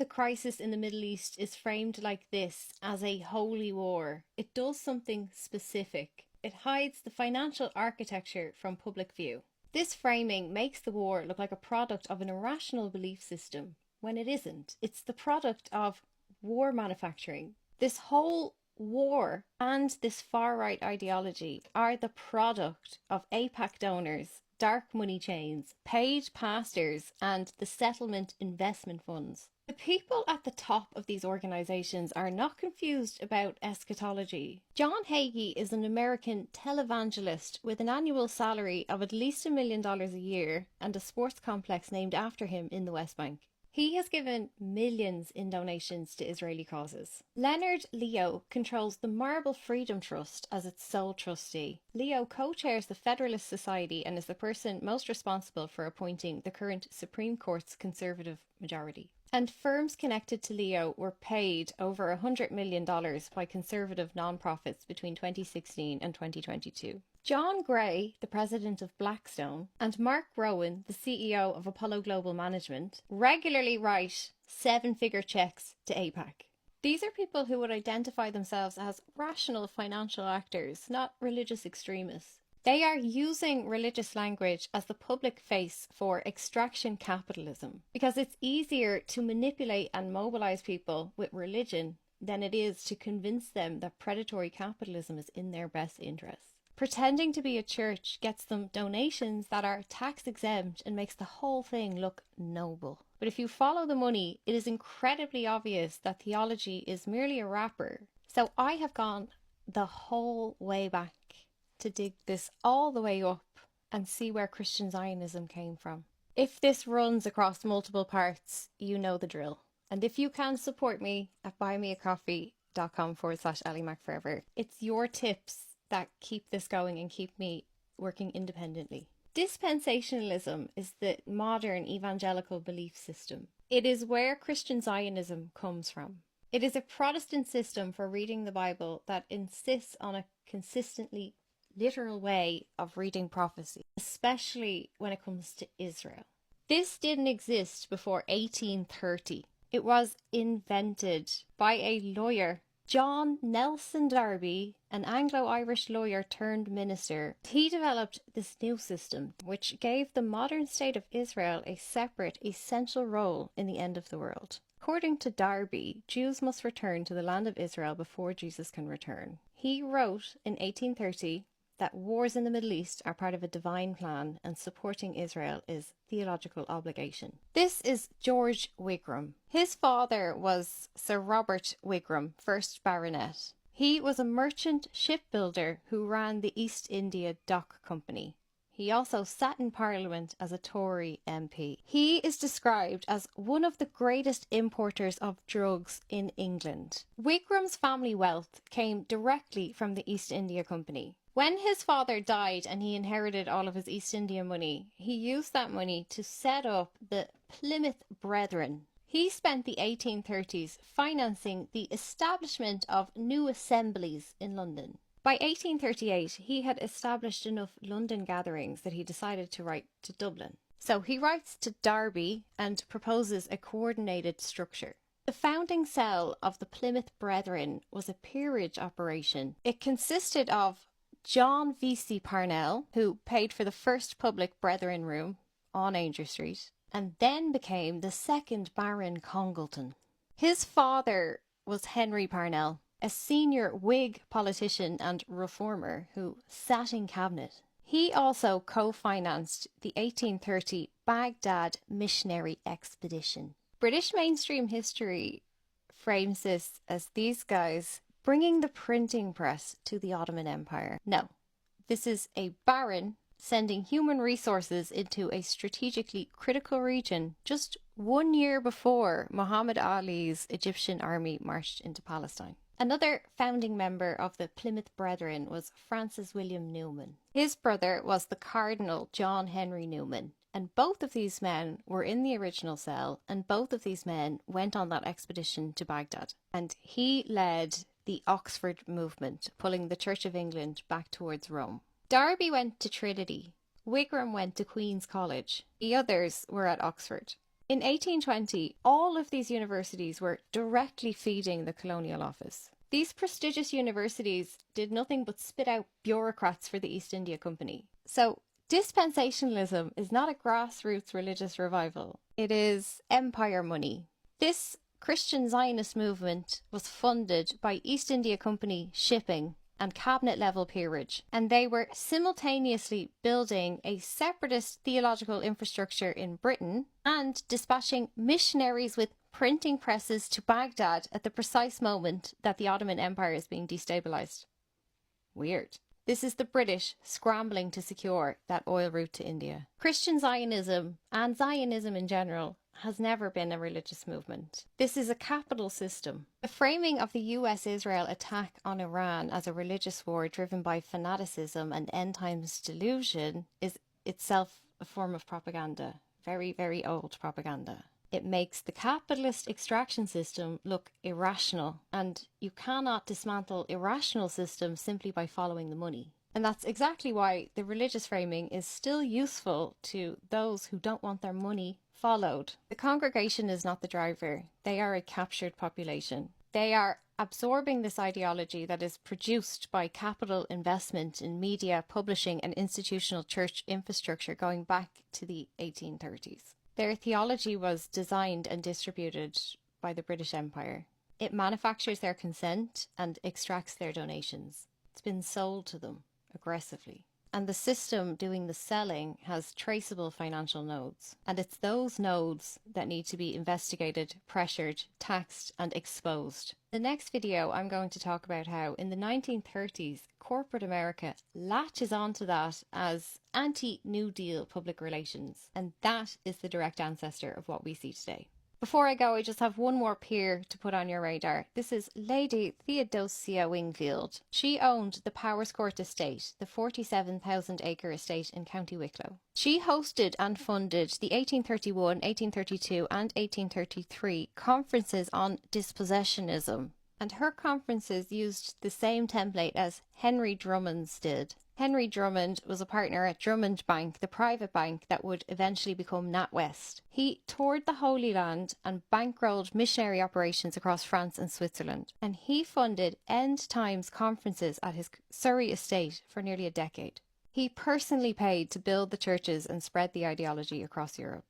the crisis in the Middle East is framed like this, as a holy war, it does something specific. It hides the financial architecture from public view. This framing makes the war look like a product of an irrational belief system, when it isn't. It's the product of war manufacturing. This whole war and this far-right ideology are the product of AIPAC donors, dark money chains, paid pastors, and the settlement investment funds. The people at the top of these organisations are not confused about eschatology. John Hagee is an American televangelist with an annual salary of at least $1 million a year and a sports complex named after him in the West Bank. He has given millions in donations to Israeli causes. Leonard Leo controls the Marble Freedom Trust as its sole trustee. Leo co-chairs the Federalist Society and is the person most responsible for appointing the current Supreme Court's conservative majority. And firms connected to Leo were paid over $100 million by conservative nonprofits between 2016 and 2022. John Gray, the president of Blackstone, and Mark Rowan, the CEO of Apollo Global Management, regularly write seven-figure checks to AIPAC. These are people who would identify themselves as rational financial actors, not religious extremists. They are using religious language as the public face for extraction capitalism because it's easier to manipulate and mobilize people with religion than it is to convince them that predatory capitalism is in their best interests. Pretending to be a church gets them donations that are tax exempt and makes the whole thing look noble. But if you follow the money, it is incredibly obvious that theology is merely a wrapper. So I have gone the whole way back to dig this all the way up and see where Christian Zionism came from. If this runs across multiple parts, you know the drill. And if you can support me at buymeacoffee.com/AliMacForever, it's your tips that keep this going and keep me working independently. Dispensationalism is the modern evangelical belief system. It is where Christian Zionism comes from. It is a Protestant system for reading the Bible that insists on a consistently literal way of reading prophecy, especially when it comes to Israel. This didn't exist before 1830. It was invented by a lawyer, John Nelson Darby, an Anglo-Irish lawyer turned minister. He developed this new system, which gave the modern state of Israel a separate, essential role in the end of the world. According to Darby, Jews must return to the land of Israel before Jesus can return. He wrote in 1830 that wars in the Middle East are part of a divine plan and supporting Israel is theological obligation. This is George Wigram. His father was Sir Robert Wigram, 1st Baronet. He was a merchant shipbuilder who ran the East India Dock Company. He also sat in Parliament as a Tory MP. He is described as one of the greatest importers of drugs in England. Wigram's family wealth came directly from the East India Company. When his father died and he inherited all of his East India money, he used that money to set up the Plymouth Brethren. He spent the 1830s financing the establishment of new assemblies in London. By 1838, he had established enough London gatherings that he decided to write to Dublin. So he writes to Derby and proposes a coordinated structure. The founding cell of the Plymouth Brethren was a peerage operation. It consisted of John V.C. Parnell, who paid for the first public Brethren room on Ainger Street, and then became the second Baron Congleton. His father was Henry Parnell, a senior Whig politician and reformer who sat in cabinet. He also co-financed the 1830 Baghdad missionary expedition. British mainstream history frames this as these guys bringing the printing press to the Ottoman Empire. No, this is a baron sending human resources into a strategically critical region just 1 year before Muhammad Ali's Egyptian army marched into Palestine. Another founding member of the Plymouth Brethren was Francis William Newman. His brother was the Cardinal John Henry Newman, and both of these men were in the original cell, and both of these men went on that expedition to Baghdad. And he led the Oxford movement, pulling the Church of England back towards Rome. Derby went to Trinity. Wigram went to Queen's College. The others were at Oxford. In 1820, all of these universities were directly feeding the colonial office. These prestigious universities did nothing but spit out bureaucrats for the East India Company. So dispensationalism is not a grassroots religious revival. It is empire money. This Christian Zionist movement was funded by East India Company shipping and cabinet level peerage, and they were simultaneously building a separatist theological infrastructure in Britain and dispatching missionaries with printing presses to Baghdad at the precise moment that the Ottoman Empire is being destabilized. Weird. This is the British scrambling to secure that oil route to India. Christian Zionism, and Zionism in general, has never been a religious movement. This is a capital system. The framing of the US-Israel attack on Iran as a religious war driven by fanaticism and end times delusion is itself a form of propaganda. Very, very old propaganda. It makes the capitalist extraction system look irrational, and you cannot dismantle irrational systems simply by following the money. And that's exactly why the religious framing is still useful to those who don't want their money followed. The congregation is not the driver. They are a captured population. They are absorbing this ideology that is produced by capital investment in media, publishing, and institutional church infrastructure going back to the 1830s. Their theology was designed and distributed by the British Empire. It manufactures their consent and extracts their donations. It's been sold to them aggressively. And the system doing the selling has traceable financial nodes. And it's those nodes that need to be investigated, pressured, taxed, and exposed. The next video, I'm going to talk about how in the 1930s, corporate America latches onto that as anti-New Deal public relations. And that is the direct ancestor of what we see today. Before I go, I just have one more peer to put on your radar. This is Lady Theodosia Wingfield. She owned the Powerscourt estate, the 47,000-acre estate in County Wicklow. She hosted and funded the 1831, 1832 and 1833 conferences on dispossessionism. And her conferences used the same template as Henry Drummond's did. Henry Drummond was a partner at Drummond Bank, the private bank that would eventually become NatWest. He toured the Holy Land and bankrolled missionary operations across France and Switzerland. And he funded end times conferences at his Surrey estate for nearly a decade. He personally paid to build the churches and spread the ideology across Europe.